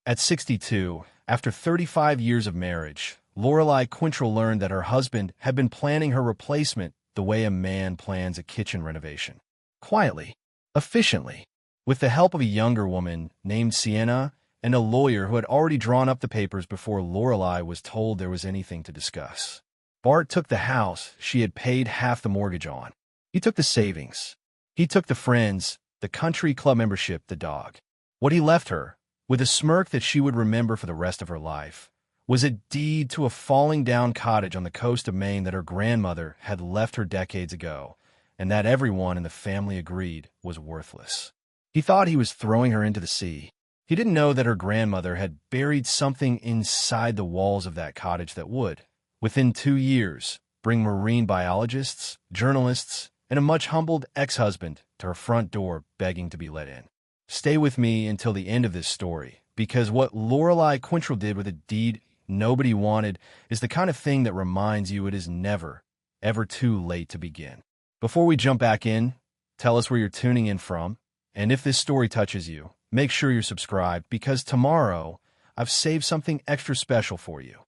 At 62, after 35 years of marriage, Lorelei Quintrell learned that her husband had been planning her replacement the way a man plans a kitchen renovation. Quietly, efficiently, with the help of a younger woman named Sienna and a lawyer who had already drawn up the papers before Lorelei was told there was anything to discuss. Bart took the house she had paid half the mortgage on. He took the savings. He took the friends, the country club membership, the dog. What he left her, with a smirk that she would remember for the rest of her life, was a deed to a falling-down cottage on the coast of Maine that her grandmother had left her decades ago, and that everyone in the family agreed was worthless. He thought he was throwing her into the sea. He didn't know that her grandmother had buried something inside the walls of that cottage that would, within 2 years, bring marine biologists, journalists, and a much-humbled ex-husband to her front door begging to be let in. Stay with me until the end of this story, because what Lorelei Quintrell did with a deed nobody wanted is the kind of thing that reminds you it is never, ever too late to begin. Before we jump back in, tell us where you're tuning in from, and if this story touches you, make sure you're subscribed, because tomorrow I've saved something extra special for you.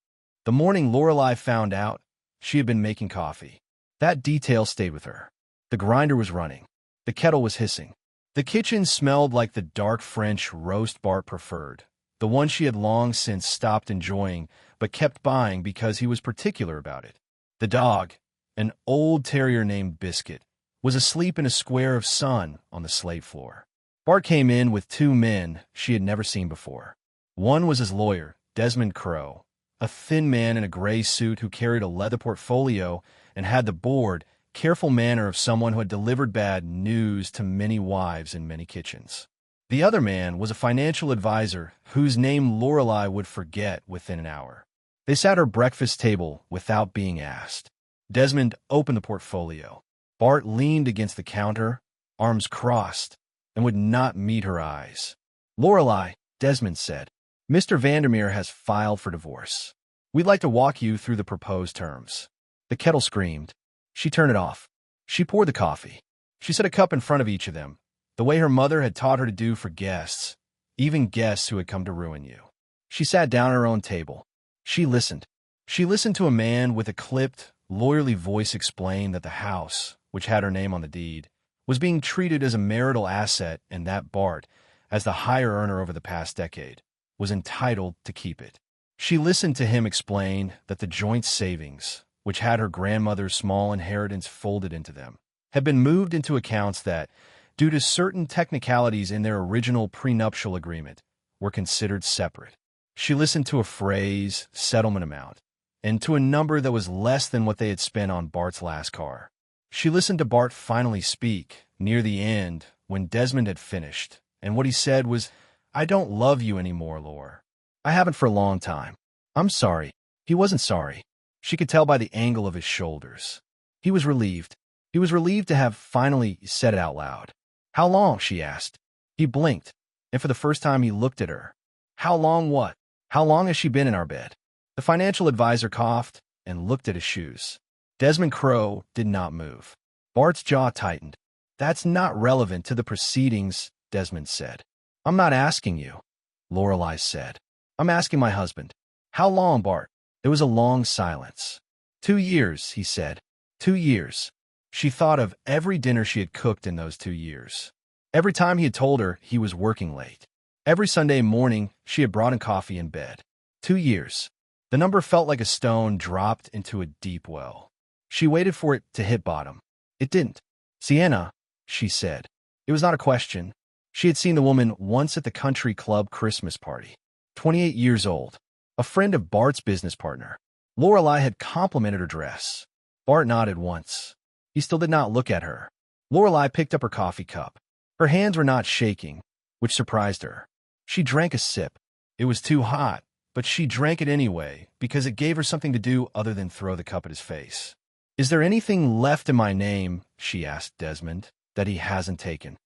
The morning Lorelei found out, she had been making coffee. That detail stayed with her. The grinder was running. The kettle was hissing. The kitchen smelled like the dark French roast Bart preferred, the one she had long since stopped enjoying but kept buying because he was particular about it. The dog, an old terrier named Biscuit, was asleep in a square of sun on the slate floor. Bart came in with 2 men she had never seen before. One was his lawyer, Desmond Crowe, a thin man in a gray suit who carried a leather portfolio and had the bored, careful manner of someone who had delivered bad news to many wives in many kitchens. The other man was a financial advisor whose name Lorelei would forget within an hour. They sat at her breakfast table without being asked. Desmond opened the portfolio. Bart leaned against the counter, arms crossed, and would not meet her eyes. "Lorelei," Desmond said, "Mr. Vandermeer has filed for divorce. We'd like to walk you through the proposed terms." The kettle screamed. She turned it off. She poured the coffee. She set a cup in front of each of them, the way her mother had taught her to do for guests, even guests who had come to ruin you. She sat down at her own table. She listened. She listened to a man with a clipped, lawyerly voice explain that the house, which had her name on the deed, was being treated as a marital asset and that Bart, as the higher earner over the past decade, was entitled to keep it. She listened to him explain that the joint savings, which had her grandmother's small inheritance folded into them, had been moved into accounts that, due to certain technicalities in their original prenuptial agreement, were considered separate. She listened to a phrase, settlement amount, and to a number that was less than what they had spent on Bart's last car. She listened to Bart finally speak, near the end, when Desmond had finished, and what he said was, "I don't love you anymore, Lore. I haven't for a long time. I'm sorry." He wasn't sorry. She could tell by the angle of his shoulders. He was relieved. He was relieved to have finally said it out loud. "How long?" she asked. He blinked, and for the first time he looked at her. "How long what? How long has she been in our bed?" The financial advisor coughed and looked at his shoes. Desmond Crowe did not move. Bart's jaw tightened. "That's not relevant to the proceedings," Desmond said. "I'm not asking you," Lorelei said. "I'm asking my husband." "How long, Bart?" There was a long silence. 2 years, he said. 2 years. She thought of every dinner she had cooked in those 2 years. Every time he had told her he was working late. Every Sunday morning she had brought him coffee in bed. 2 years. The number felt like a stone dropped into a deep well. She waited for it to hit bottom. It didn't. "Sienna," she said. It was not a question. She had seen the woman once at the country club Christmas party. 28 years old. A friend of Bart's business partner. Lorelei had complimented her dress. Bart nodded once. He still did not look at her. Lorelei picked up her coffee cup. Her hands were not shaking, which surprised her. She drank a sip. It was too hot, but she drank it anyway because it gave her something to do other than throw the cup at his face. "Is there anything left in my name," she asked Desmond, "that he hasn't taken?"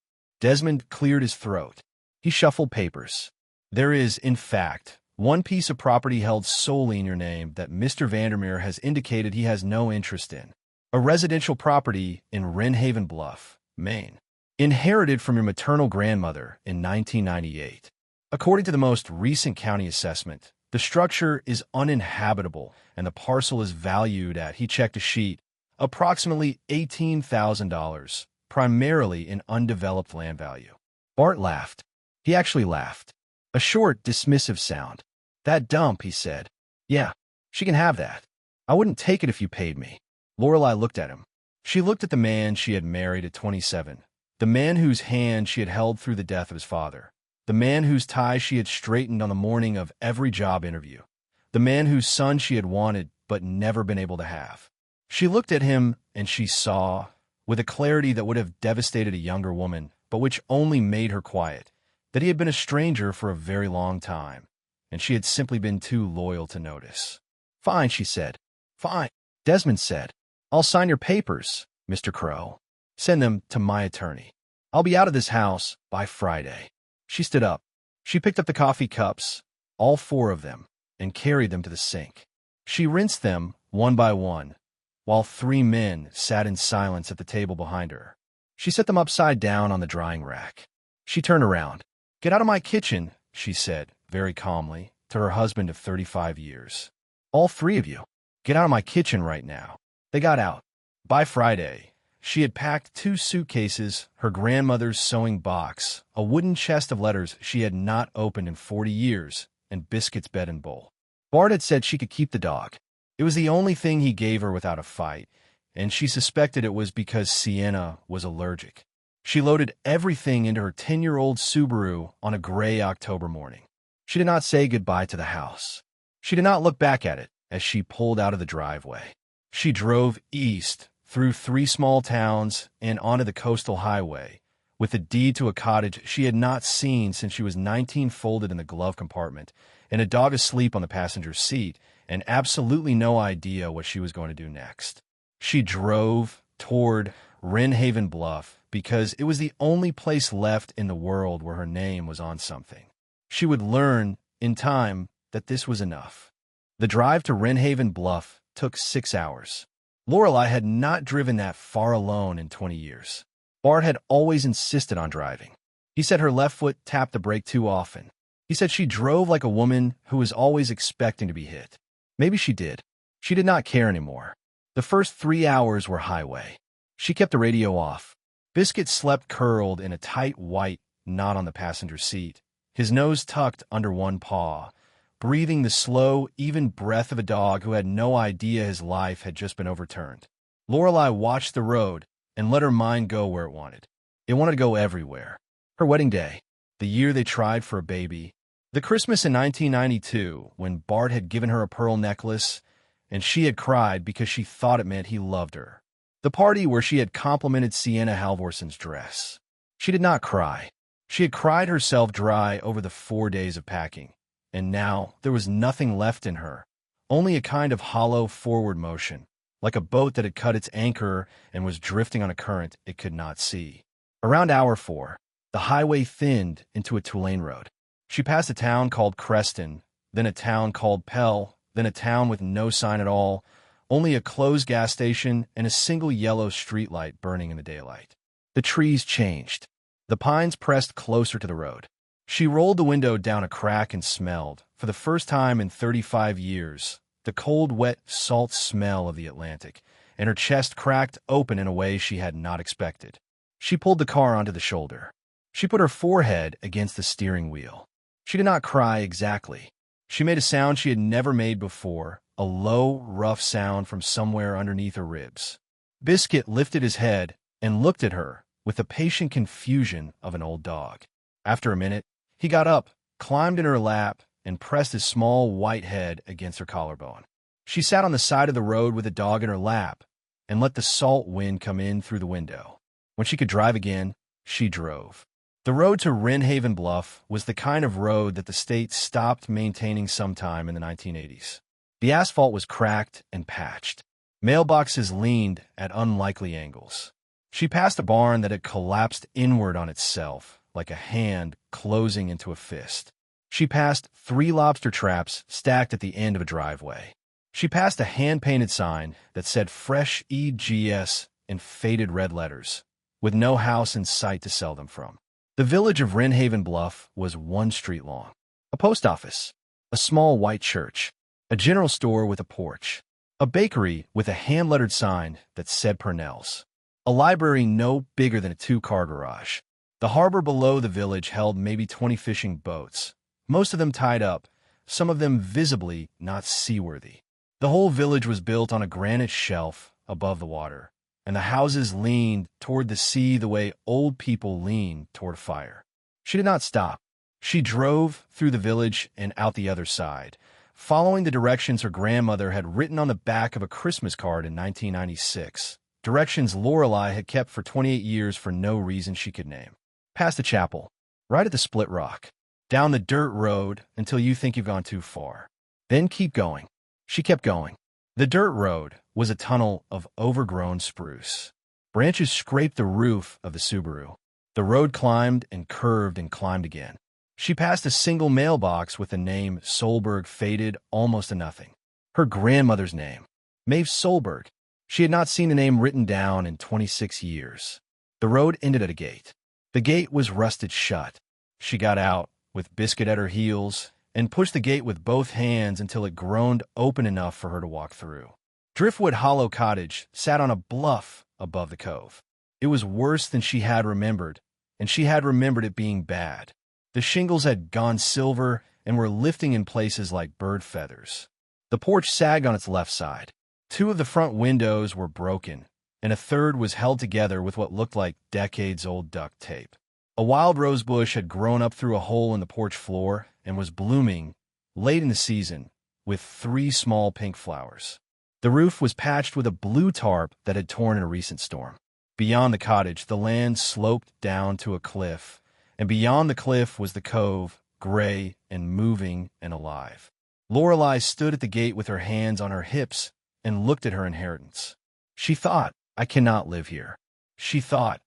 Desmond cleared his throat. He shuffled papers. "There is, in fact, one piece of property held solely in your name that Mr. Vandermeer has indicated he has no interest in. A residential property in Wren Haven Bluff, Maine, inherited from your maternal grandmother in 1998. According to the most recent county assessment, the structure is uninhabitable and the parcel is valued at, he checked a sheet, approximately $18,000, primarily in undeveloped land value. Bart laughed. He actually laughed. A short, dismissive sound. That dump, he said. Yeah, she can have that. I wouldn't take it if you paid me. Lorelei looked at him. She looked at the man she had married at 27, the man whose hand she had held through the death of his father, the man whose tie she had straightened on the morning of every job interview, the man whose son she had wanted but never been able to have. She looked at him and she saw, with a clarity that would have devastated a younger woman, but which only made her quiet, that he had been a stranger for a very long time, and she had simply been too loyal to notice. Fine, she said. Fine, Desmond said. I'll sign your papers, Mr. Crowe. Send them to my attorney. I'll be out of this house by Friday. She stood up. She picked up the coffee cups, all 4 of them, and carried them to the sink. She rinsed them one by one, while 3 men sat in silence at the table behind her. She set them upside down on the drying rack. She turned around. Get out of my kitchen, she said, very calmly, to her husband of 35 years. All 3 of you. Get out of my kitchen right now. They got out. By Friday, she had packed 2 suitcases, her grandmother's sewing box, a wooden chest of letters she had not opened in 40 years, and Biscuit's bed and bowl. Bart had said she could keep the dog. It was the only thing he gave her without a fight, and she suspected it was because Sienna was allergic. She loaded everything into her 10-year-old Subaru on a gray October morning. She did not say goodbye to the house. She did not look back at it as she pulled out of the driveway. She drove east through 3 small towns and onto the coastal highway, with a deed to a cottage she had not seen since she was 19, folded in the glove compartment, and a dog asleep on the passenger seat, and absolutely no idea what she was going to do next. She drove toward Wren Haven Bluff because it was the only place left in the world where her name was on something. She would learn, in time, that this was enough. The drive to Wren Haven Bluff took 6 hours. Lorelei had not driven that far alone in 20 years. Bart had always insisted on driving. He said her left foot tapped the brake too often. He said she drove like a woman who was always expecting to be hit. Maybe she did. She did not care anymore. The first 3 hours were highway. She kept the radio off. Biscuit slept curled in a tight white knot on the passenger seat, his nose tucked under one paw, breathing the slow, even breath of a dog who had no idea his life had just been overturned. Lorelei watched the road and let her mind go where it wanted. It wanted to go everywhere. Her wedding day, the year they tried for a baby, the Christmas in 1992 when Bart had given her a pearl necklace and she had cried because she thought it meant he loved her. The party where she had complimented Sienna Halvorson's dress. She did not cry. She had cried herself dry over the 4 days of packing, and now there was nothing left in her, only a kind of hollow forward motion, like a boat that had cut its anchor and was drifting on a current it could not see. Around hour 4, the highway thinned into a 2-lane road. She passed a town called Creston, then a town called Pell, then a town with no sign at all, only a closed gas station and a single yellow streetlight burning in the daylight. The trees changed. The pines pressed closer to the road. She rolled the window down a crack and smelled, for the first time in 35 years, the cold, wet, salt smell of the Atlantic, and her chest cracked open in a way she had not expected. She pulled the car onto the shoulder. She put her forehead against the steering wheel. She did not cry exactly. She made a sound she had never made before, a low, rough sound from somewhere underneath her ribs. Biscuit lifted his head and looked at her with the patient confusion of an old dog. After a minute, he got up, climbed in her lap, and pressed his small white head against her collarbone. She sat on the side of the road with the dog in her lap and let the salt wind come in through the window. When she could drive again, she drove. The road to Wren Haven Bluff was the kind of road that the state stopped maintaining sometime in the 1980s. The asphalt was cracked and patched. Mailboxes leaned at unlikely angles. She passed a barn that had collapsed inward on itself, like a hand closing into a fist. She passed 3 lobster traps stacked at the end of a driveway. She passed a hand-painted sign that said Fresh EGS in faded red letters, with no house in sight to sell them from. The village of Wrenhaven Bluff was one street long. A post office, a small white church, a general store with a porch, a bakery with a hand-lettered sign that said Purnell's, a library no bigger than a two-car garage. The harbor below the village held maybe 20 fishing boats, most of them tied up, some of them visibly not seaworthy. The whole village was built on a granite shelf above the water, and the houses leaned toward the sea the way old people lean toward fire. She did not stop. She drove through the village and out the other side, following the directions her grandmother had written on the back of a Christmas card in 1996, directions Lorelei had kept for 28 years for no reason she could name. Past the chapel, right at the split rock, down the dirt road until you think you've gone too far. Then keep going. She kept going. The dirt road was a tunnel of overgrown spruce. Branches scraped the roof of the Subaru. The road climbed and curved and climbed again. She passed a single mailbox with the name Solberg faded almost to nothing. Her grandmother's name, Maeve Solberg. She had not seen the name written down in 26 years. The road ended at a gate. The gate was rusted shut. She got out, with Biscuit at her heels, and pushed the gate with both hands until it groaned open enough for her to walk through. Driftwood Hollow Cottage sat on a bluff above the cove. It was worse than she had remembered, and she had remembered it being bad. The shingles had gone silver and were lifting in places like bird feathers. The porch sagged on its left side. Two of the front windows were broken, and a third was held together with what looked like decades-old duct tape. A wild rose bush had grown up through a hole in the porch floor and was blooming, late in the season, with 3 small pink flowers. The roof was patched with a blue tarp that had torn in a recent storm. Beyond the cottage, the land sloped down to a cliff, and beyond the cliff was the cove, gray and moving and alive. Lorelei stood at the gate with her hands on her hips and looked at her inheritance. She thought, I cannot live here. She thought,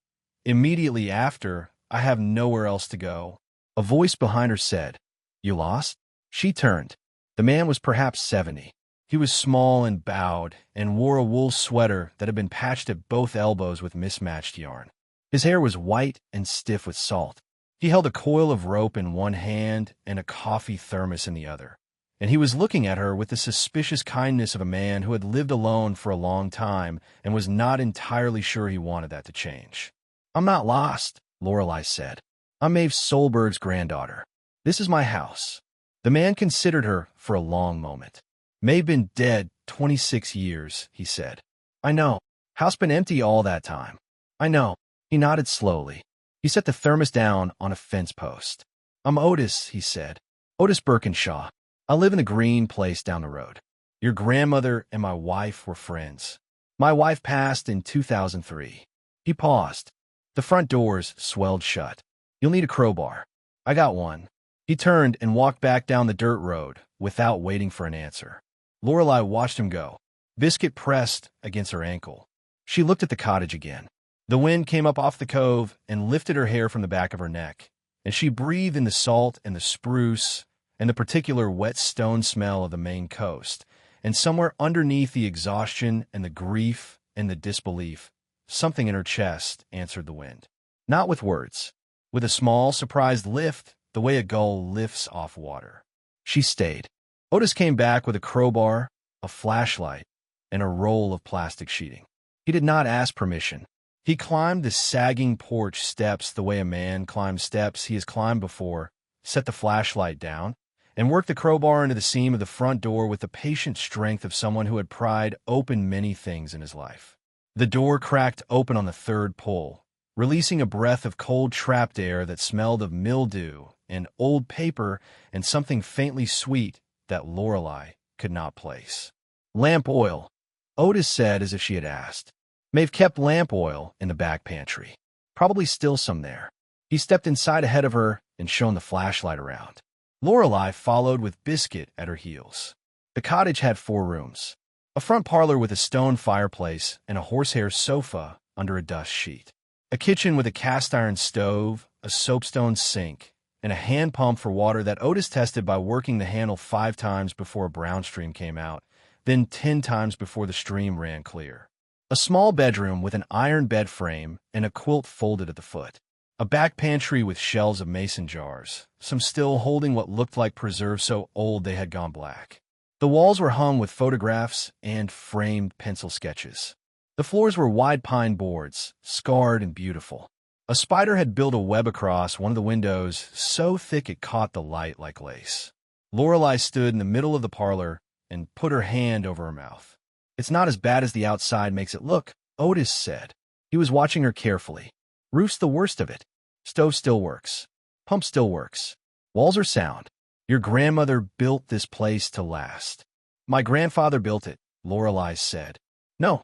immediately after, I have nowhere else to go. A voice behind her said, You lost? She turned. The man was perhaps 70. He was small and bowed and wore a wool sweater that had been patched at both elbows with mismatched yarn. His hair was white and stiff with salt. He held a coil of rope in one hand and a coffee thermos in the other, and he was looking at her with the suspicious kindness of a man who had lived alone for a long time and was not entirely sure he wanted that to change. I'm not lost, Lorelei said. I'm Maeve Solberg's granddaughter. This is my house. The man considered her for a long moment. Maeve been dead 26 years, he said. I know. House been empty all that time. I know. He nodded slowly. He set the thermos down on a fence post. I'm Otis, he said. Otis Birkinshaw. I live in the green place down the road. Your grandmother and my wife were friends. My wife passed in 2003. He paused. The front doors swelled shut. You'll need a crowbar. I got one. He turned and walked back down the dirt road without waiting for an answer. Lorelei watched him go. Biscuit pressed against her ankle. She looked at the cottage again. The wind came up off the cove and lifted her hair from the back of her neck, and she breathed in the salt and the spruce and the particular wet stone smell of the Maine coast, and somewhere underneath the exhaustion and the grief and the disbelief, something in her chest answered the wind. Not with words. With a small, surprised lift, the way a gull lifts off water. She stayed. Otis came back with a crowbar, a flashlight, and a roll of plastic sheeting. He did not ask permission. He climbed the sagging porch steps the way a man climbs steps he has climbed before, set the flashlight down, and worked the crowbar into the seam of the front door with the patient strength of someone who had pried open many things in his life. The door cracked open on the third pull, releasing a breath of cold trapped air that smelled of mildew and old paper and something faintly sweet that Lorelei could not place. Lamp oil, Otis said as if she had asked. Maeve kept lamp oil in the back pantry. Probably still some there. He stepped inside ahead of her and shone the flashlight around. Lorelei followed with Biscuit at her heels. The cottage had 4 rooms. A front parlor with a stone fireplace and a horsehair sofa under a dust sheet. A kitchen with a cast-iron stove, a soapstone sink, and a hand pump for water that Otis tested by working the handle 5 times before a brown stream came out, then 10 times before the stream ran clear. A small bedroom with an iron bed frame and a quilt folded at the foot. A back pantry with shelves of mason jars, some still holding what looked like preserves so old they had gone black. The walls were hung with photographs and framed pencil sketches. The floors were wide pine boards, scarred and beautiful. A spider had built a web across one of the windows so thick it caught the light like lace. Lorelei stood in the middle of the parlor and put her hand over her mouth. "It's not as bad as the outside makes it look," Otis said. He was watching her carefully. "Roof's the worst of it. Stove still works. Pump still works. Walls are sound. Your grandmother built this place to last." "My grandfather built it," Lorelei said. "No,"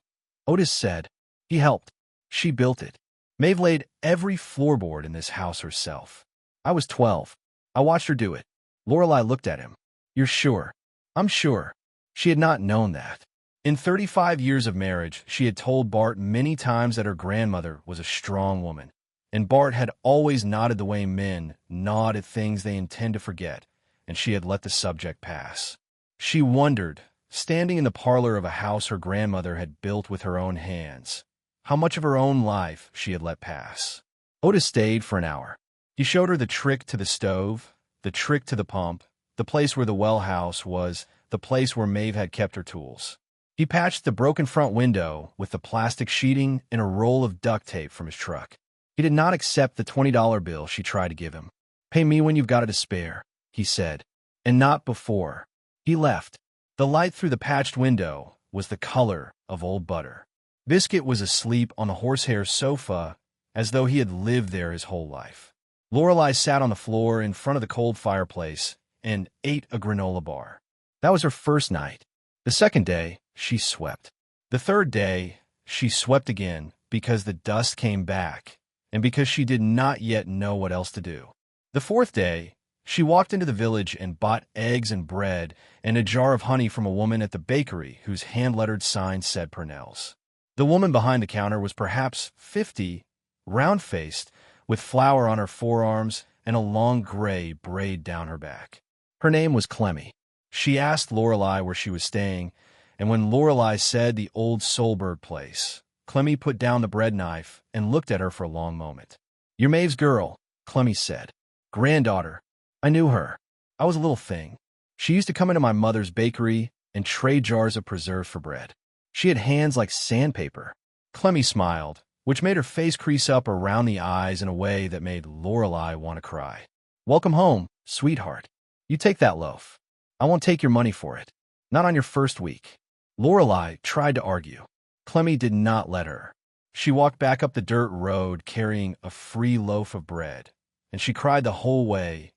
Otis said. "He helped. She built it. Maeve laid every floorboard in this house herself. I was 12. I watched her do it." Lorelei looked at him. "You're sure?" "I'm sure." She had not known that. In 35 years of marriage, she had told Bart many times that her grandmother was a strong woman, and Bart had always nodded the way men nod at things they intend to forget, and she had let the subject pass. She wondered, standing in the parlor of a house her grandmother had built with her own hands, how much of her own life she had let pass. Otis stayed for an hour. He showed her the trick to the stove, the trick to the pump, the place where the well house was, the place where Maeve had kept her tools. He patched the broken front window with the plastic sheeting and a roll of duct tape from his truck. He did not accept the $20 bill she tried to give him. "Pay me when you've got it to spare," he said, "and not before." He left. The light through the patched window was the color of old butter. Biscuit was asleep on the horsehair sofa as though he had lived there his whole life. Lorelei sat on the floor in front of the cold fireplace and ate a granola bar. That was her first night. The second day, she swept. The third day, she swept again because the dust came back and because she did not yet know what else to do. The fourth day, she walked into the village and bought eggs and bread and a jar of honey from a woman at the bakery whose hand-lettered sign said Purnell's. The woman behind the counter was perhaps 50, round-faced, with flour on her forearms and a long gray braid down her back. Her name was Clemmy. She asked Lorelei where she was staying, and when Lorelei said the old Solberg place, Clemmy put down the bread knife and looked at her for a long moment. "You're Maeve's girl," Clemmy said. "Granddaughter. I knew her. I was a little thing. She used to come into my mother's bakery and trade jars of preserves for bread. She had hands like sandpaper." Clemmy smiled, which made her face crease up around the eyes in a way that made Lorelei want to cry. "Welcome home, sweetheart. You take that loaf. I won't take your money for it. Not on your first week." Lorelei tried to argue. Clemmy did not let her. She walked back up the dirt road carrying a free loaf of bread, and she cried the whole way,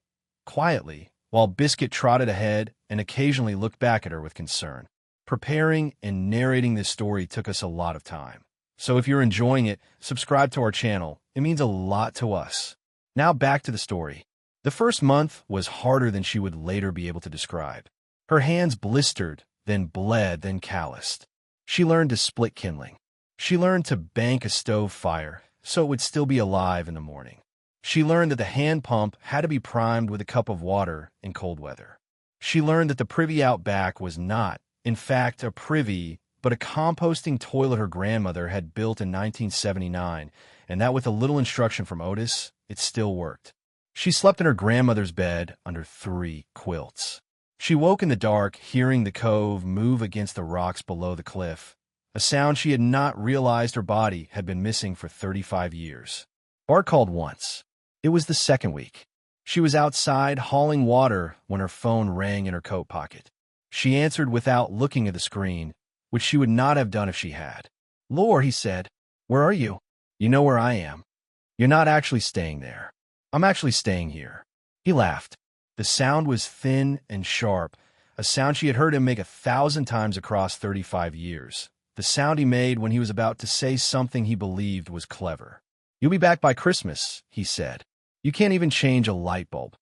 quietly, while Biscuit trotted ahead and occasionally looked back at her with concern. Preparing and narrating this story took us a lot of time. So if you're enjoying it, subscribe to our channel. It means a lot to us. Now back to the story. The first month was harder than she would later be able to describe. Her hands blistered, then bled, then calloused. She learned to split kindling. She learned to bank a stove fire so it would still be alive in the morning. She learned that the hand pump had to be primed with a cup of water in cold weather. She learned that the privy out back was not, in fact, a privy, but a composting toilet her grandmother had built in 1979, and that with a little instruction from Otis, it still worked. She slept in her grandmother's bed under 3 quilts. She woke in the dark, hearing the cove move against the rocks below the cliff, a sound she had not realized her body had been missing for 35 years. Bart called once. It was the second week. She was outside hauling water when her phone rang in her coat pocket. She answered without looking at the screen, which she would not have done if she had. "Lore," he said, "where are you?" "You know where I am. You're not actually staying there. I'm actually staying here." He laughed. The sound was thin and sharp, a sound she had heard him make 1,000 times across 35 years. The sound he made when he was about to say something he believed was clever. "You'll be back by Christmas," he said. "You can't even change a light bulb."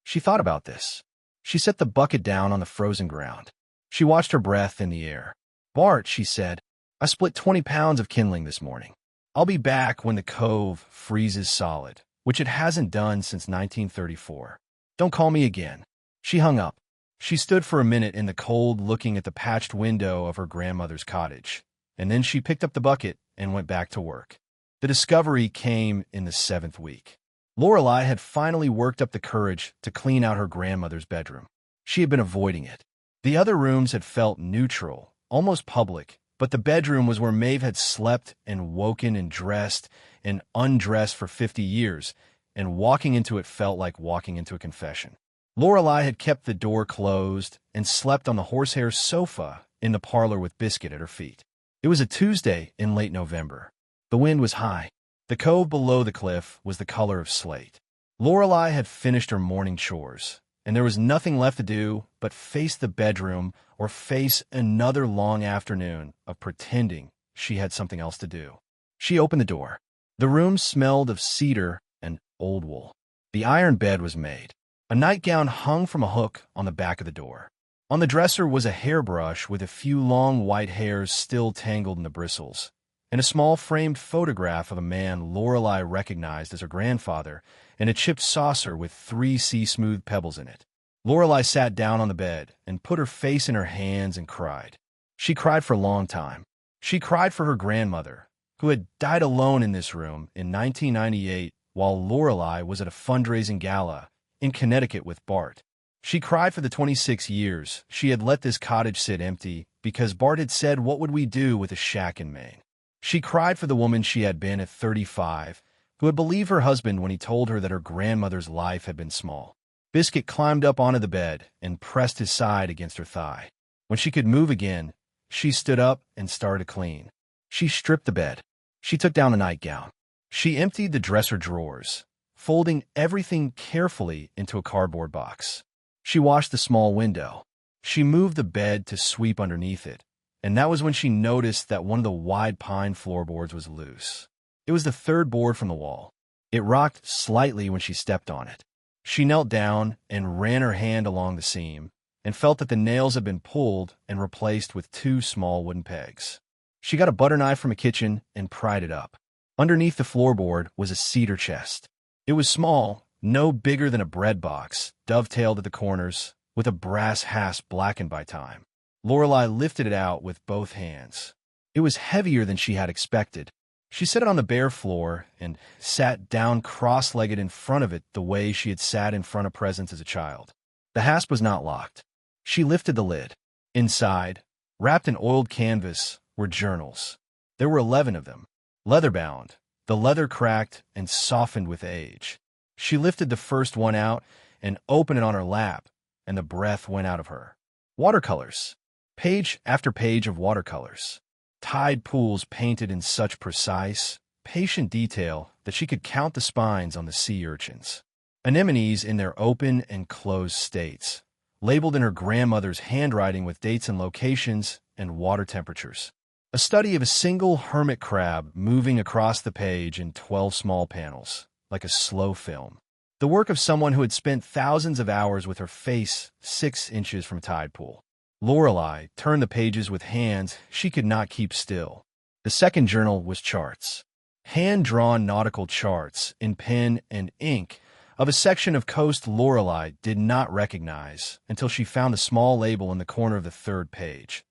She thought about this. She set the bucket down on the frozen ground. She watched her breath in the air. "Bart," she said, "I split 20 pounds of kindling this morning. I'll be back when the cove freezes solid, which it hasn't done since 1934. Don't call me again." She hung up. She stood for a minute in the cold looking at the patched window of her grandmother's cottage, and then she picked up the bucket and went back to work. The discovery came in the 7th week. Lorelei had finally worked up the courage to clean out her grandmother's bedroom. She had been avoiding it. The other rooms had felt neutral, almost public, but the bedroom was where Maeve had slept and woken and dressed and undressed for 50 years, and walking into it felt like walking into a confession. Lorelei had kept the door closed and slept on the horsehair sofa in the parlor with Biscuit at her feet. It was a Tuesday in late November. The wind was high. The cove below the cliff was the color of slate. Lorelei had finished her morning chores, and there was nothing left to do but face the bedroom or face another long afternoon of pretending she had something else to do. She opened the door. The room smelled of cedar and old wool. The iron bed was made. A nightgown hung from a hook on the back of the door. On the dresser was a hairbrush with a few long white hairs still tangled in the bristles, and a small framed photograph of a man Lorelei recognized as her grandfather, and a chipped saucer with 3 sea-smooth pebbles in it. Lorelei sat down on the bed and put her face in her hands and cried. She cried for a long time. She cried for her grandmother, who had died alone in this room in 1998 while Lorelei was at a fundraising gala in Connecticut with Bart. She cried for the 26 years she had let this cottage sit empty because Bart had said, "What would we do with a shack in Maine?" She cried for the woman she had been at 35, who had believed her husband when he told her that her grandmother's life had been small. Biscuit climbed up onto the bed and pressed his side against her thigh. When she could move again, she stood up and started to clean. She stripped the bed. She took down the nightgown. She emptied the dresser drawers, folding everything carefully into a cardboard box. She washed the small window. She moved the bed to sweep underneath it, and that was when she noticed that one of the wide pine floorboards was loose. It was the third board from the wall. It rocked slightly when she stepped on it. She knelt down and ran her hand along the seam, and felt that the nails had been pulled and replaced with 2 small wooden pegs. She got a butter knife from a kitchen and pried it up. Underneath the floorboard was a cedar chest. It was small, no bigger than a bread box, dovetailed at the corners, with a brass hasp blackened by time. Lorelei lifted it out with both hands. It was heavier than she had expected. She set it on the bare floor and sat down cross-legged in front of it the way she had sat in front of presents as a child. The hasp was not locked. She lifted the lid. Inside, wrapped in oiled canvas, were journals. There were 11 of them, leather-bound, the leather cracked and softened with age. She lifted the first one out and opened it on her lap, and the breath went out of her. Watercolors. Page after page of watercolors. Tide pools painted in such precise, patient detail that she could count the spines on the sea urchins. Anemones in their open and closed states, labeled in her grandmother's handwriting with dates and locations and water temperatures. A study of a single hermit crab moving across the page in 12 small panels, like a slow film. The work of someone who had spent thousands of hours with her face 6 inches from a tide pool. Lorelei turned the pages with hands she could not keep still. The second journal was charts. Hand-drawn nautical charts in pen and ink of a section of coast Lorelei did not recognize until she found a small label in the corner of the third page.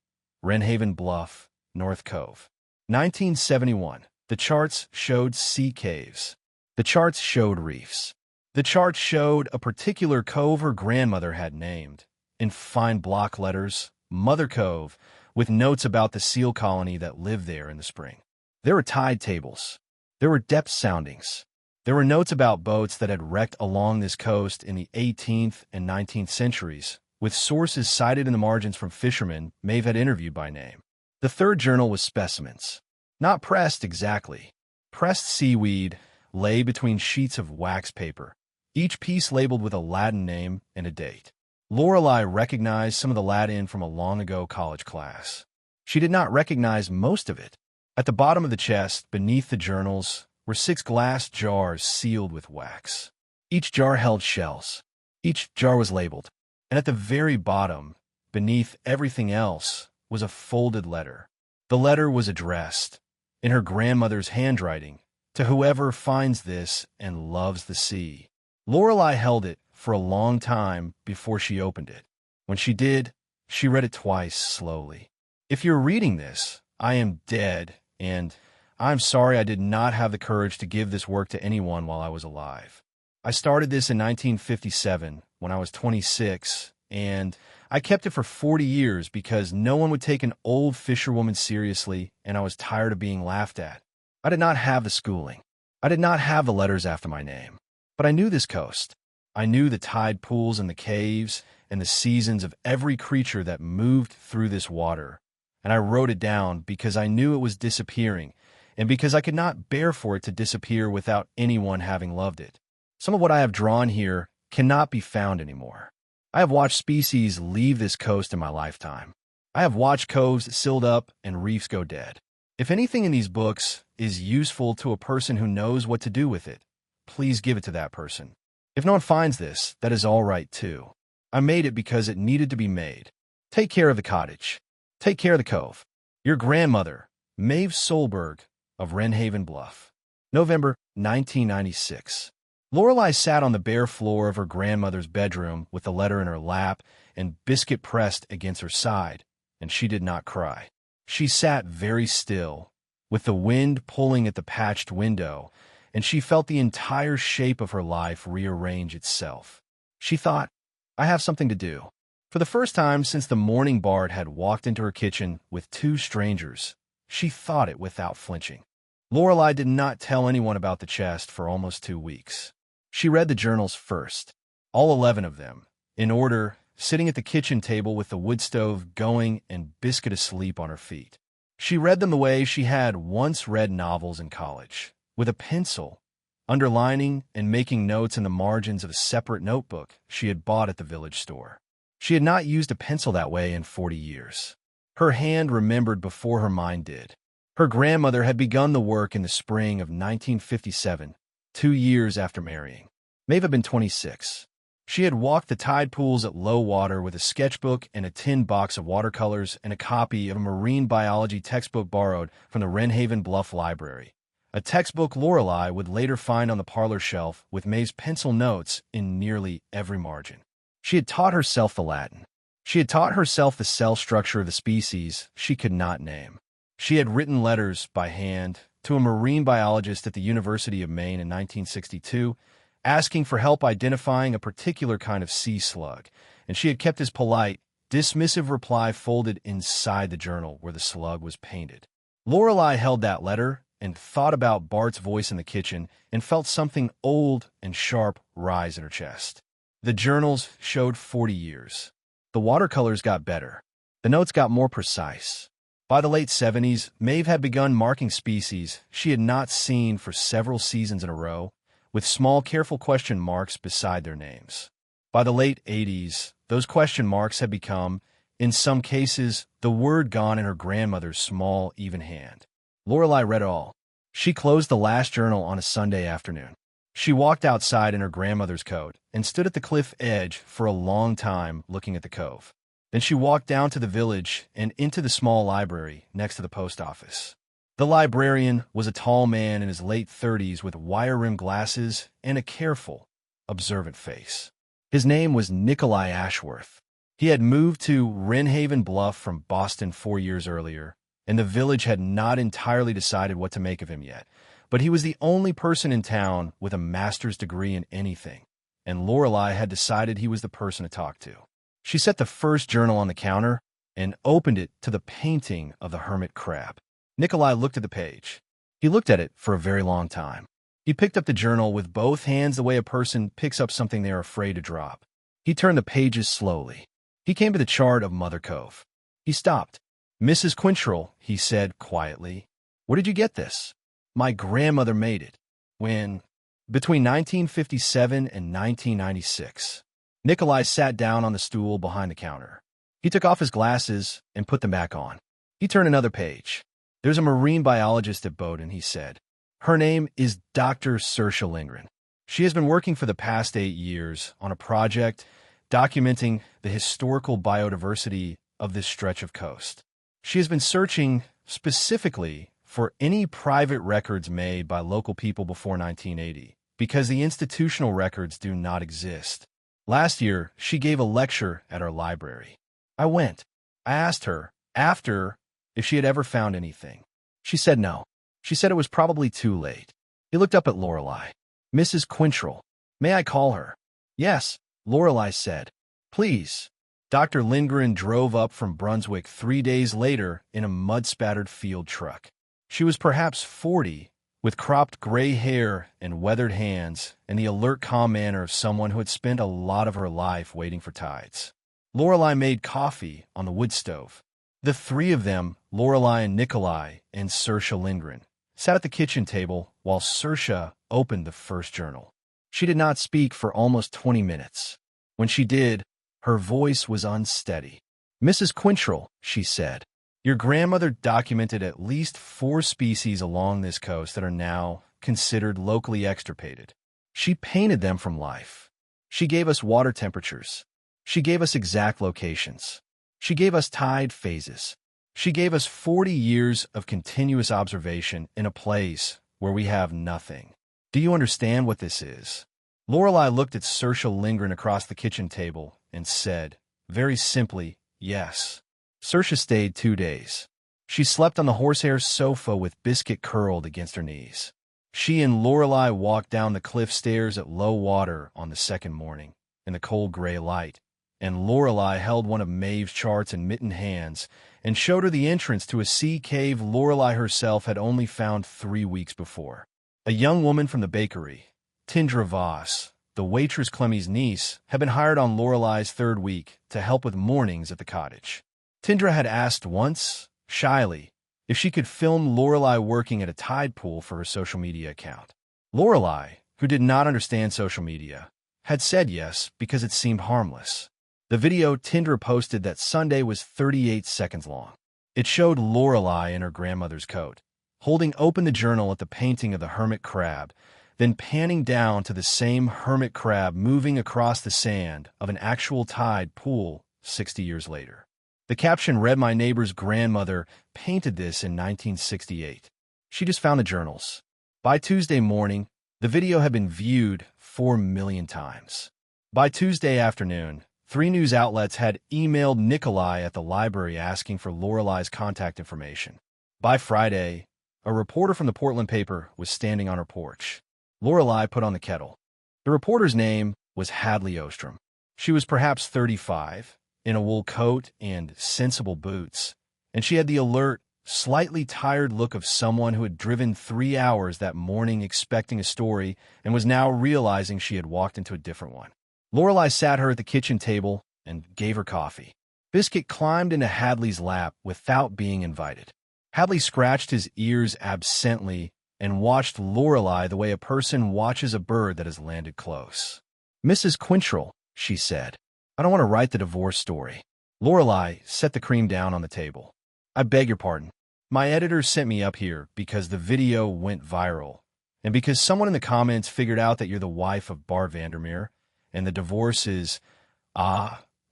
Wrenhaven Bluff, North Cove. 1971. The charts showed sea caves. The charts showed reefs. The charts showed a particular cove her grandmother had named, in fine block letters, Mother Cove, with notes about the seal colony that lived there in the spring. There were tide tables. There were depth soundings. There were notes about boats that had wrecked along this coast in the 18th and 19th centuries, with sources cited in the margins from fishermen Maeve had interviewed by name. The third journal was specimens. Not pressed exactly. Pressed seaweed lay between sheets of wax paper, each piece labeled with a Latin name and a date. Lorelei recognized some of the Latin from a long-ago college class. She did not recognize most of it. At the bottom of the chest, beneath the journals, were 6 glass jars sealed with wax. Each jar held shells. Each jar was labeled. And at the very bottom, beneath everything else, was a folded letter. The letter was addressed, in her grandmother's handwriting, to whoever finds this and loves the sea. Lorelei held it for a long time before she opened it. When she did, she read it twice slowly. If you're reading this, I am dead, and I'm sorry I did not have the courage to give this work to anyone while I was alive. I started this in 1957 when I was 26, and I kept it for 40 years because no one would take an old fisherwoman seriously, and I was tired of being laughed at. I did not have the schooling. I did not have the letters after my name. But I knew this coast. I knew the tide pools and the caves and the seasons of every creature that moved through this water. And I wrote it down because I knew it was disappearing, and because I could not bear for it to disappear without anyone having loved it. Some of what I have drawn here cannot be found anymore. I have watched species leave this coast in my lifetime. I have watched coves sealed up and reefs go dead. If anything in these books is useful to a person who knows what to do with it, please give it to that person. If no one finds this, that is all right too. I made it because it needed to be made. Take care of the cottage. Take care of the cove. Your grandmother, Maeve Solberg of Wrenhaven Bluff. November 1996. Lorelei sat on the bare floor of her grandmother's bedroom with the letter in her lap and Biscuit pressed against her side, and she did not cry. She sat very still, with the wind pulling at the patched window, and she felt the entire shape of her life rearrange itself. She thought, I have something to do. For the first time since the morning Bart had walked into her kitchen with two strangers, she thought it without flinching. Lorelei did not tell anyone about the chest for almost 2 weeks. She read the journals first, all 11 of them, in order, sitting at the kitchen table with the wood stove going and Biscuit asleep on her feet. She read them the way she had once read novels in college, with a pencil, underlining and making notes in the margins of a separate notebook she had bought at the village store. She had not used a pencil that way in 40 years. Her hand remembered before her mind did. Her grandmother had begun the work in the spring of 1957, 2 years after marrying. Maeve had been 26. She had walked the tide pools at low water with a sketchbook and a tin box of watercolors and a copy of a marine biology textbook borrowed from the Wrenhaven Bluff Library, a textbook Lorelei would later find on the parlor shelf with Maeve's pencil notes in nearly every margin. She had taught herself the Latin. She had taught herself the cell structure of the species she could not name. She had written letters by hand to a marine biologist at the University of Maine in 1962, asking for help identifying a particular kind of sea slug, and she had kept his polite, dismissive reply folded inside the journal where the slug was painted. Lorelei held that letter and thought about Bart's voice in the kitchen and felt something old and sharp rise in her chest. The journals showed 40 years. The watercolors got better. The notes got more precise. By the late 70s, Maeve had begun marking species she had not seen for several seasons in a row, with small, careful question marks beside their names. By the late 80s, those question marks had become, in some cases, the word gone in her grandmother's small, even hand. Lorelei read it all. She closed the last journal on a Sunday afternoon. She walked outside in her grandmother's coat and stood at the cliff edge for a long time looking at the cove. Then she walked down to the village and into the small library next to the post office. The librarian was a tall man in his late 30s with wire-rimmed glasses and a careful, observant face. His name was Nikolai Ashworth. He had moved to Wrenhaven Bluff from Boston 4 years earlier, and the village had not entirely decided what to make of him yet. But he was the only person in town with a master's degree in anything, and Lorelei had decided he was the person to talk to. She set the first journal on the counter and opened it to the painting of the hermit crab. Nikolai looked at the page. He looked at it for a very long time. He picked up the journal with both hands the way a person picks up something they are afraid to drop. He turned the pages slowly. He came to the chart of Mother Cove. He stopped. "Mrs. Quintrell," he said quietly, "where did you get this?" "My grandmother made it. When? Between 1957 and 1996. Nikolai sat down on the stool behind the counter. He took off his glasses and put them back on. He turned another page. "There's a marine biologist at Bowdoin," he said. "Her name is Dr. Saoirse Lindgren. She has been working for the past 8 years on a project documenting the historical biodiversity of this stretch of coast. She has been searching specifically for any private records made by local people before 1980, because the institutional records do not exist. Last year, she gave a lecture at our library. I went. I asked her, after, if she had ever found anything. She said no. She said it was probably too late." He looked up at Lorelei. "Mrs. Quintrell, May I call her? Yes, Lorelei said. Please. Dr. Lindgren drove up from Brunswick 3 days later in a mud-spattered field truck. She was perhaps 40, with cropped gray hair and weathered hands and the alert, calm manner of someone who had spent a lot of her life waiting for tides. Lorelei made coffee on the wood stove. The three of them, Lorelei and Nikolai and Saoirse Lindgren, sat at the kitchen table while Saoirse opened the first journal. She did not speak for almost 20 minutes. When she did, her voice was unsteady. "Mrs. Quintrell," she said, "your grandmother documented at least 4 species along this coast that are now considered locally extirpated. She painted them from life. She gave us water temperatures. She gave us exact locations. She gave us tide phases. She gave us 40 years of continuous observation in a place where we have nothing. Do you understand what this is?" Lorelei looked at Saoirse Lindgren across the kitchen table and said, very simply, yes. Saoirse stayed 2 days. She slept on the horsehair sofa with Biscuit curled against her knees. She and Lorelei walked down the cliff stairs at low water on the second morning, in the cold gray light, and Lorelei held one of Maeve's charts in mittened hands and showed her the entrance to a sea cave Lorelei herself had only found 3 weeks before. A young woman from the bakery, Tindra Voss, the waitress Clemmie's niece, had been hired on Lorelei's 3rd week to help with mornings at the cottage. Tindra had asked once, shyly, if she could film Lorelei working at a tide pool for her social media account. Lorelei, who did not understand social media, had said yes because it seemed harmless. The video Tindra posted that Sunday was 38 seconds long. It showed Lorelei in her grandmother's coat, holding open the journal at the painting of the hermit crab, then panning down to the same hermit crab moving across the sand of an actual tide pool 60 years later. The caption read, "My neighbor's grandmother painted this in 1968. She just found the journals." By Tuesday morning, the video had been viewed 4 million times. By Tuesday afternoon, 3 news outlets had emailed Nikolai at the library asking for Lorelei's contact information. By Friday, a reporter from the Portland paper was standing on her porch. Lorelei put on the kettle. The reporter's name was Hadley Ostrom. She was perhaps 35, in a wool coat and sensible boots, and she had the alert, slightly tired look of someone who had driven 3 hours that morning expecting a story and was now realizing she had walked into a different one. Lorelei sat her at the kitchen table and gave her coffee. Biscuit climbed into Hadley's lap without being invited. Hadley scratched his ears absently and watched Lorelei the way a person watches a bird that has landed close. "Mrs. Quintrell," she said, "I don't want to write the divorce story." Lorelei set the cream down on the table. "I beg your pardon. My editor sent me up here because the video went viral, and because someone in the comments figured out that you're the wife of Bart Vandermeer, and the divorce is,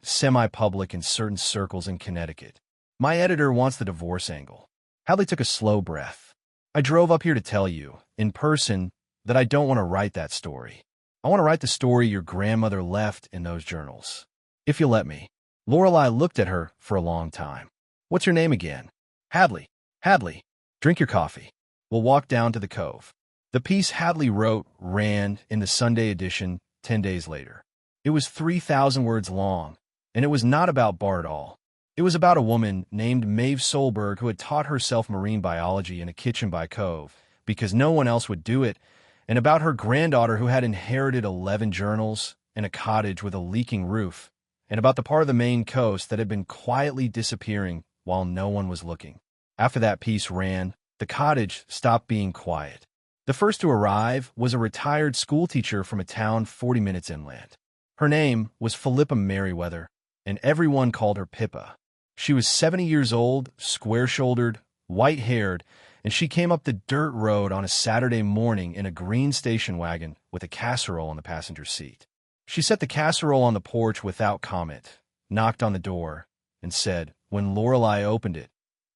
semi-public in certain circles in Connecticut. My editor wants the divorce angle." Hadley took a slow breath. "I drove up here to tell you, in person, that I don't want to write that story. I want to write the story your grandmother left in those journals. If you'll let me." Lorelei looked at her for a long time. "What's your name again?" "Hadley." "Hadley, drink your coffee. We'll walk down to the cove." The piece Hadley wrote ran in the Sunday edition 10 days later. It was 3,000 words long, and it was not about Bart at all. It was about a woman named Maeve Solberg who had taught herself marine biology in a kitchen by cove because no one else would do it, and about her granddaughter who had inherited 11 journals and a cottage with a leaking roof, and about the part of the Maine coast that had been quietly disappearing while no one was looking. After that piece ran, the cottage stopped being quiet. The first to arrive was a retired schoolteacher from a town 40 minutes inland. Her name was Philippa Merriweather, and everyone called her Pippa. She was 70 years old, square-shouldered, white-haired, and she came up the dirt road on a Saturday morning in a green station wagon with a casserole on the passenger seat. She set the casserole on the porch without comment, knocked on the door, and said, when Lorelei opened it,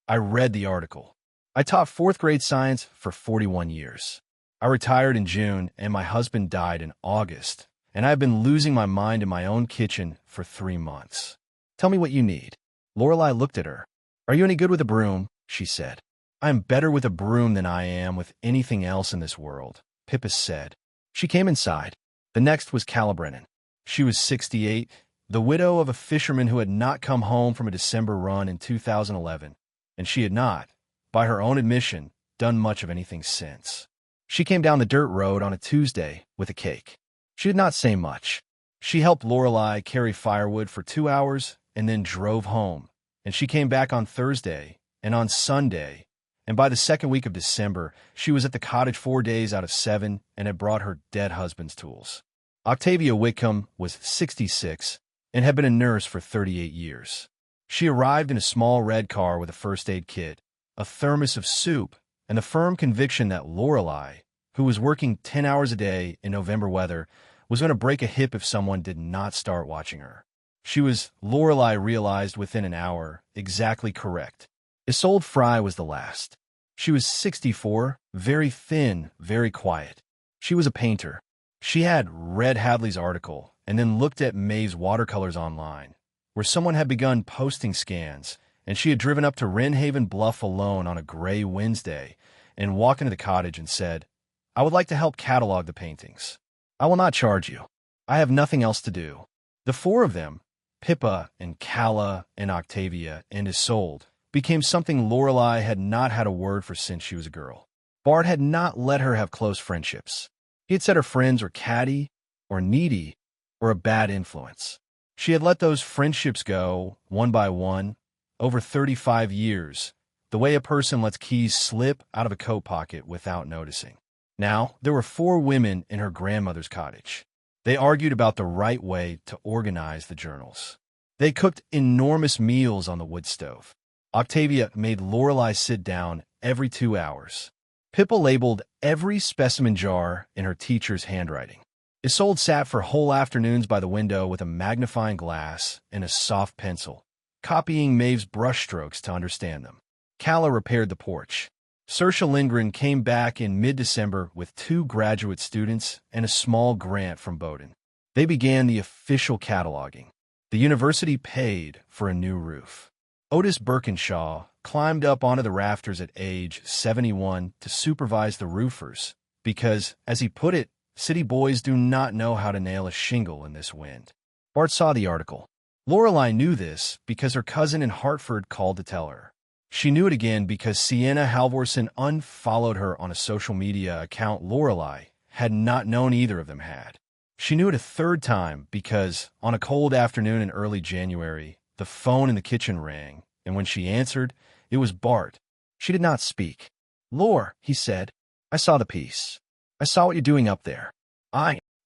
"I read the article. I taught 4th grade science for 41 years. I retired in June, and my husband died in August, and I've been losing my mind in my own kitchen for 3 months. Tell me what you need." Lorelei looked at her. "Are you any good with a broom?" she said. "I am better with a broom than I am with anything else in this world," Pippa said. She came inside. The next was Calla. She was 68, the widow of a fisherman who had not come home from a December run in 2011, and she had not, by her own admission, done much of anything since. She came down the dirt road on a Tuesday with a cake. She did not say much. She helped Lorelei carry firewood for 2 hours and then drove home, and she came back on Thursday and on Sunday, and by the second week of December, she was at the cottage 4 days out of 7 and had brought her dead husband's tools. Octavia Whitcomb was 66 and had been a nurse for 38 years. She arrived in a small red car with a first aid kit, a thermos of soup, and the firm conviction that Lorelei, who was working 10 hours a day in November weather, was going to break a hip if someone did not start watching her. She was, Lorelei realized within an hour, exactly correct. Isolde Fry was the last. She was 64, very thin, very quiet. She was a painter. She had read Hadley's article and then looked at Maeve's watercolors online, where someone had begun posting scans, and she had driven up to Wrenhaven Bluff alone on a gray Wednesday and walked into the cottage and said, "I would like to help catalog the paintings. I will not charge you. I have nothing else to do." The four of them, Pippa and Calla and Octavia and Isolde, became something Lorelei had not had a word for since she was a girl. Bart had not let her have close friendships. He had said her friends were catty or needy or a bad influence. She had let those friendships go, one by one, over 35 years, the way a person lets keys slip out of a coat pocket without noticing. Now, there were 4 women in her grandmother's cottage. They argued about the right way to organize the journals. They cooked enormous meals on the wood stove. Octavia made Lorelei sit down every 2 hours. Pippa labeled every specimen jar in her teacher's handwriting. Isolde sat for whole afternoons by the window with a magnifying glass and a soft pencil, copying Maeve's brushstrokes to understand them. Calla repaired the porch. Saoirse Lindgren came back in mid-December with 2 graduate students and a small grant from Bowdoin. They began the official cataloging. The university paid for a new roof. Otis Birkinshaw climbed up onto the rafters at age 71 to supervise the roofers because, as he put it, city boys do not know how to nail a shingle in this wind. Bart saw the article. Lorelei knew this because her cousin in Hartford called to tell her. She knew it again because Sienna Halvorson unfollowed her on a social media account Lorelei had not known either of them had. She knew it a third time because, on a cold afternoon in early January, the phone in the kitchen rang, and when she answered, it was Bart. She did not speak. "Lore," he said, "I saw the piece. I saw what you're doing up there."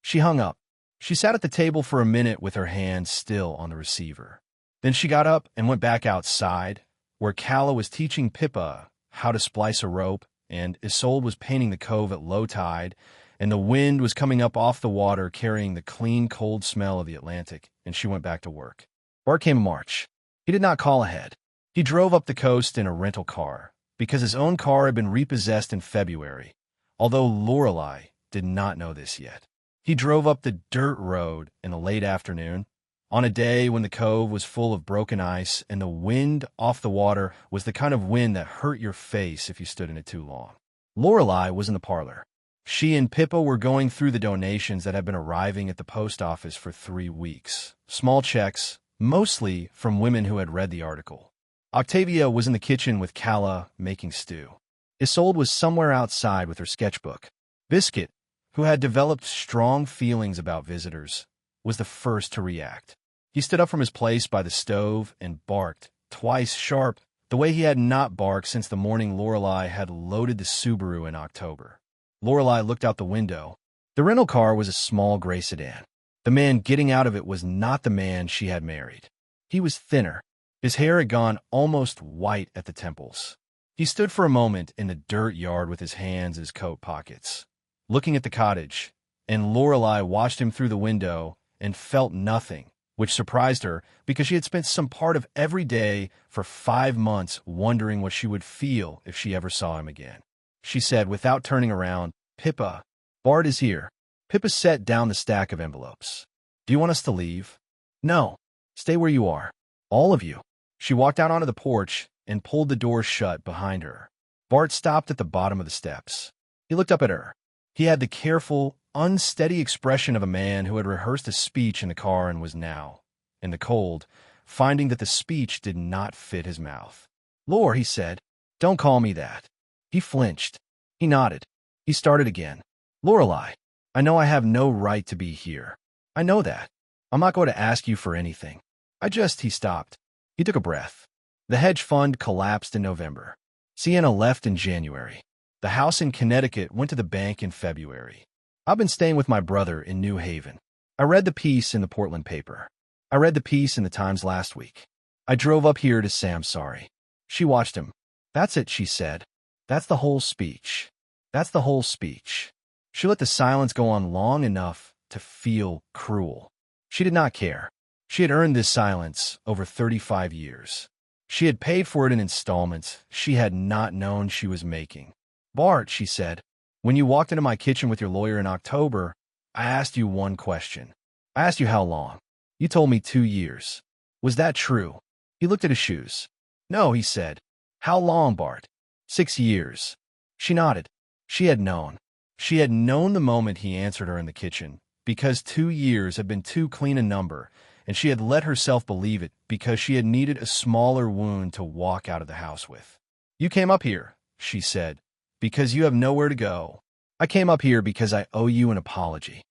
She hung up. She sat at the table for a minute with her hand still on the receiver. Then she got up and went back outside, where Calla was teaching Pippa how to splice a rope, and Isolde was painting the cove at low tide, and the wind was coming up off the water carrying the clean, cold smell of the Atlantic, and she went back to work. Bart came in March. He did not call ahead. He drove up the coast in a rental car, because his own car had been repossessed in February, although Lorelei did not know this yet. He drove up the dirt road in the late afternoon, on a day when the cove was full of broken ice and the wind off the water was the kind of wind that hurt your face if you stood in it too long. Lorelei was in the parlor. She and Pippa were going through the donations that had been arriving at the post office for 3 weeks. Small checks, mostly from women who had read the article. Octavia was in the kitchen with Calla making stew. Isolde was somewhere outside with her sketchbook. Biscuit, who had developed strong feelings about visitors, was the first to react. He stood up from his place by the stove and barked, twice sharp, the way he had not barked since the morning Lorelei had loaded the Subaru in October. Lorelei looked out the window. The rental car was a small gray sedan. The man getting out of it was not the man she had married. He was thinner. His hair had gone almost white at the temples. He stood for a moment in the dirt yard with his hands in his coat pockets, looking at the cottage, and Lorelei watched him through the window and felt nothing, which surprised her because she had spent some part of every day for 5 months wondering what she would feel if she ever saw him again. She said without turning around, "Pippa, Bart is here." Pippa set down the stack of envelopes. "Do you want us to leave?" "No. Stay where you are. All of you." She walked out onto the porch and pulled the door shut behind her. Bart stopped at the bottom of the steps. He looked up at her. He had the careful, unsteady expression of a man who had rehearsed a speech in the car and was now, in the cold, finding that the speech did not fit his mouth. "Lore," he said, "don't call me that." He flinched. He nodded. He started again. "Lorelei, I know I have no right to be here. I know that. I'm not going to ask you for anything. He stopped. He took a breath. The hedge fund collapsed in November. Sienna left in January. The house in Connecticut went to the bank in February. I've been staying with my brother in New Haven. I read the piece in the Portland paper. I read the piece in the Times last week. I drove up here to say I'm sorry." She watched him. "That's it," she said. "That's the whole speech. That's the whole speech." She let the silence go on long enough to feel cruel. She did not care. She had earned this silence over 35 years. She had paid for it in installments she had not known she was making. "Bart," she said, "when you walked into my kitchen with your lawyer in October, I asked you one question. I asked you how long. You told me 2 years. Was that true?" He looked at his shoes. "No," he said. "How long, Bart?" 6 years. She nodded. She had known. She had known the moment he answered her in the kitchen, because 2 years had been too clean a number, and she had let herself believe it because she had needed a smaller wound to walk out of the house with. "You came up here," she said, "because you have nowhere to go. I came up here because I owe you an apology.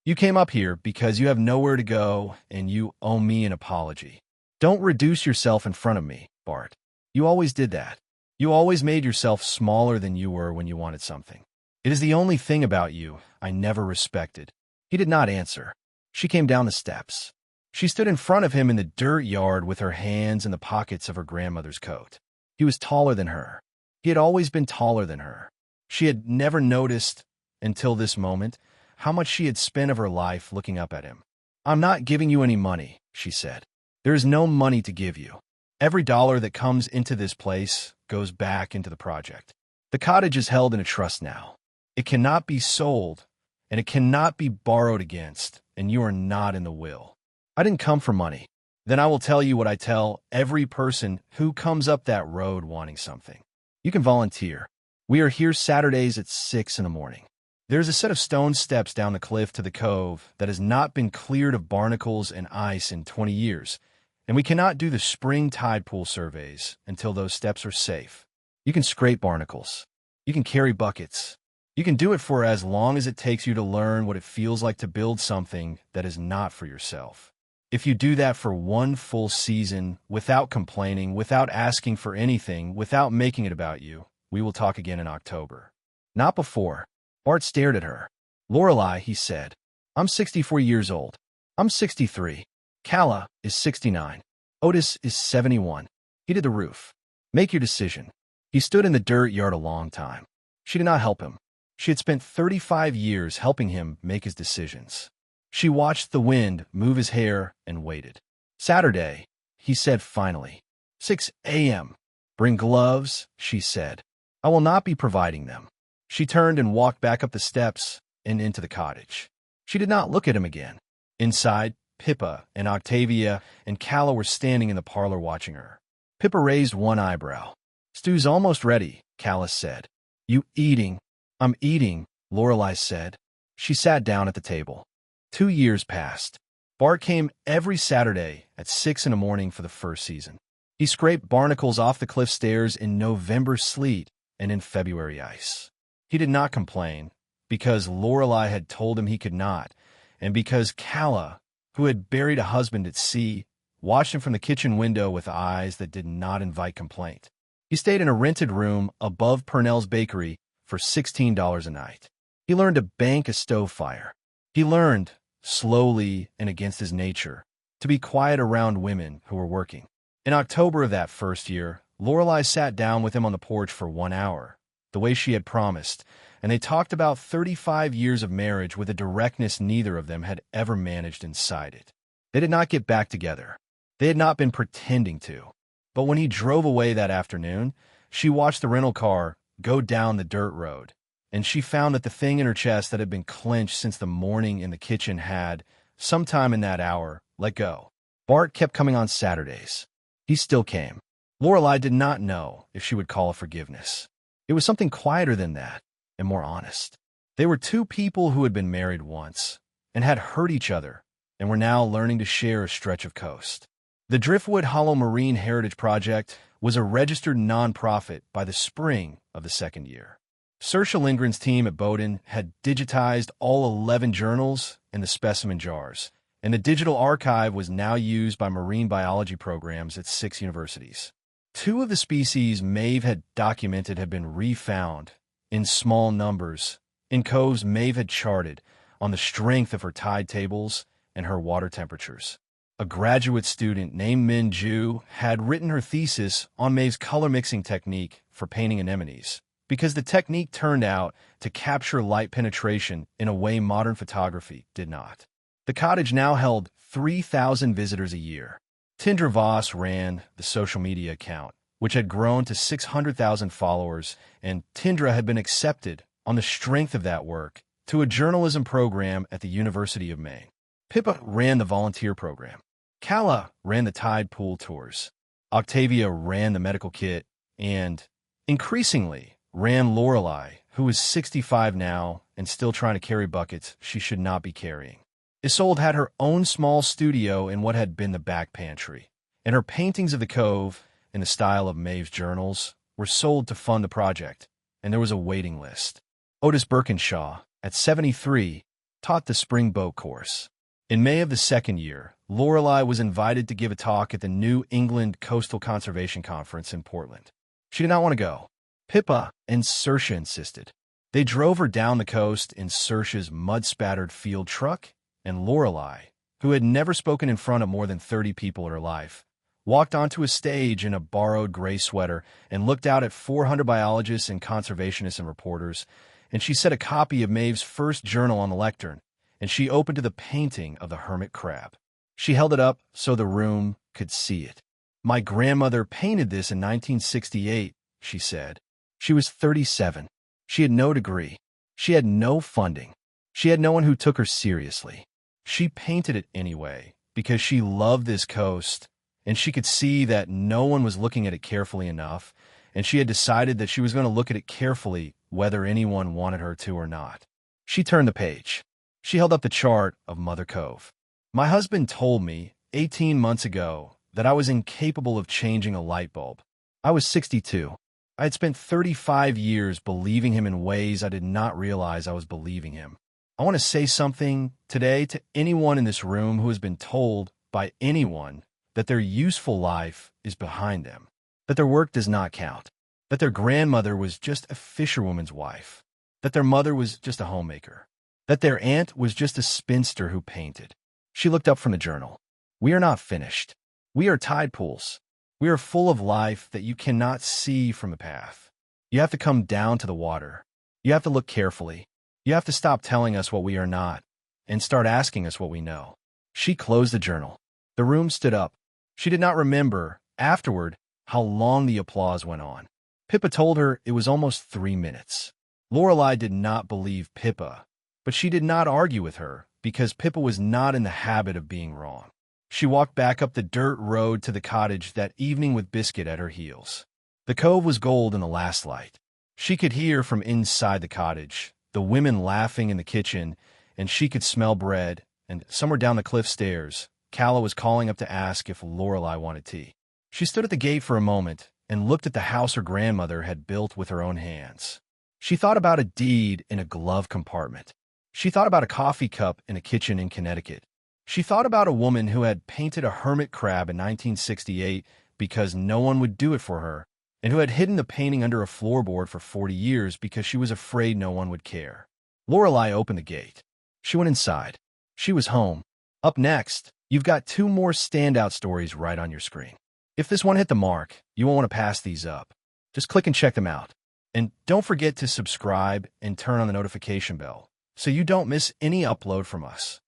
You came up here because you have nowhere to go, and you owe me an apology. Don't reduce yourself in front of me, Bart. You always did that. You always made yourself smaller than you were when you wanted something. It is the only thing about you I never respected." He did not answer. She came down the steps. She stood in front of him in the dirt yard with her hands in the pockets of her grandmother's coat. He was taller than her. He had always been taller than her. She had never noticed, until this moment, how much she had spent of her life looking up at him. "I'm not giving you any money," she said. "There is no money to give you. Every dollar that comes into this place goes back into the project. The cottage is held in a trust now. It cannot be sold, and it cannot be borrowed against, and you are not in the will. I didn't come for money. Then I will tell you what I tell every person who comes up that road wanting something. You can volunteer. We are here Saturdays at 6 in the morning. There is a set of stone steps down the cliff to the cove that has not been cleared of barnacles and ice in 20 years, and we cannot do the spring tide pool surveys until those steps are safe. You can scrape barnacles. You can carry buckets. You can do it for as long as it takes you to learn what it feels like to build something that is not for yourself. If you do that for one full season, without complaining, without asking for anything, without making it about you, we will talk again in October." "Not before." Bart stared at her. "Lorelei," he said, "I'm 64 years old. I'm 63. Calla is 69. Otis is 71. He did the roof. Make your decision." He stood in the dirt yard a long time. She did not help him. She had spent 35 years helping him make his decisions. She watched the wind move his hair and waited. "Saturday," he said finally. 6 a.m. "Bring gloves," she said. "I will not be providing them." She turned and walked back up the steps and into the cottage. She did not look at him again. Inside, Pippa and Octavia and Calla were standing in the parlor watching her. Pippa raised one eyebrow. "Stew's almost ready," Calla said. "You eating?" "I'm eating," Lorelei said. She sat down at the table. 2 years passed. Bart came every Saturday at 6 in the morning for the first season. He scraped barnacles off the cliff stairs in November sleet and in February ice. He did not complain, because Lorelei had told him he could not, and because Calla, who had buried a husband at sea, watched him from the kitchen window with eyes that did not invite complaint. He stayed in a rented room above Purnell's Bakery for $16 a night. He learned to bank a stove fire. He learned, slowly and against his nature, to be quiet around women who were working. In October of that first year, Lorelei sat down with him on the porch for 1 hour, the way she had promised, and they talked about 35 years of marriage with a directness neither of them had ever managed inside it. They did not get back together. They had not been pretending to. But when he drove away that afternoon, she watched the rental car go down the dirt road, and she found that the thing in her chest that had been clenched since the morning in the kitchen had, sometime in that hour, let go. Bart kept coming on Saturdays. He still came. Lorelei did not know if she would call it forgiveness. It was something quieter than that, and more honest. They were two people who had been married once and had hurt each other and were now learning to share a stretch of coast. The Driftwood Hollow Marine Heritage Project was a registered nonprofit by the spring of the second year. Saoirse Lindgren's team at Bowdoin had digitized all 11 journals and the specimen jars, and the digital archive was now used by marine biology programs at 6 universities. 2 of the species Maeve had documented had been refound in small numbers in coves Maeve had charted on the strength of her tide tables and her water temperatures. A graduate student named Min Ju had written her thesis on Maeve's color mixing technique for painting anemones, because the technique turned out to capture light penetration in a way modern photography did not. The cottage now held 3,000 visitors a year. Tindra Voss ran the social media account, which had grown to 600,000 followers, and Tindra had been accepted on the strength of that work to a journalism program at the University of Maine. Pippa ran the volunteer program. Calla ran the tide pool tours. Octavia ran the medical kit, and, increasingly, ran Lorelei, who was 65 now and still trying to carry buckets she should not be carrying. Isolde had her own small studio in what had been the back pantry, and her paintings of the cove, in the style of Maeve's journals, were sold to fund the project, and there was a waiting list. Otis Birkinshaw, at 73, taught the spring boat course. In May of the second year, Lorelei was invited to give a talk at the New England Coastal Conservation Conference in Portland. She did not want to go. Pippa and Saoirse insisted. They drove her down the coast in Saoirse's mud-spattered field truck, and Lorelei, who had never spoken in front of more than 30 people in her life, walked onto a stage in a borrowed gray sweater and looked out at 400 biologists and conservationists and reporters, and she set a copy of Maeve's first journal on the lectern, and she opened to the painting of the hermit crab. She held it up so the room could see it. "My grandmother painted this in 1968, she said. She was 37. She had no degree. She had no funding. She had no one who took her seriously. She painted it anyway because she loved this coast, and she could see that no one was looking at it carefully enough, and she had decided that she was going to look at it carefully whether anyone wanted her to or not." She turned the page. She held up the chart of Mother Cove. "My husband told me 18 months ago that I was incapable of changing a light bulb. I was 62. I had spent 35 years believing him in ways I did not realize I was believing him. I want to say something today to anyone in this room who has been told by anyone that their useful life is behind them, that their work does not count, that their grandmother was just a fisherwoman's wife, that their mother was just a homemaker, that their aunt was just a spinster who painted." She looked up from the journal. "We are not finished. We are tide pools. We are full of life that you cannot see from the path. You have to come down to the water. You have to look carefully. You have to stop telling us what we are not and start asking us what we know." She closed the journal. The room stood up. She did not remember, afterward, how long the applause went on. Pippa told her it was almost 3 minutes. Lorelei did not believe Pippa, but she did not argue with her because Pippa was not in the habit of being wrong. She walked back up the dirt road to the cottage that evening with Biscuit at her heels. The cove was gold in the last light. She could hear from inside the cottage, the women laughing in the kitchen, and she could smell bread, and somewhere down the cliff stairs, Calla was calling up to ask if Lorelei wanted tea. She stood at the gate for a moment and looked at the house her grandmother had built with her own hands. She thought about a deed in a glove compartment. She thought about a coffee cup in a kitchen in Connecticut. She thought about a woman who had painted a hermit crab in 1968 because no one would do it for her, and who had hidden the painting under a floorboard for 40 years because she was afraid no one would care. Lorelei opened the gate. She went inside. She was home. Up next, you've got 2 more standout stories right on your screen. If this one hit the mark, you won't want to pass these up. Just click and check them out. And don't forget to subscribe and turn on the notification bell so you don't miss any upload from us.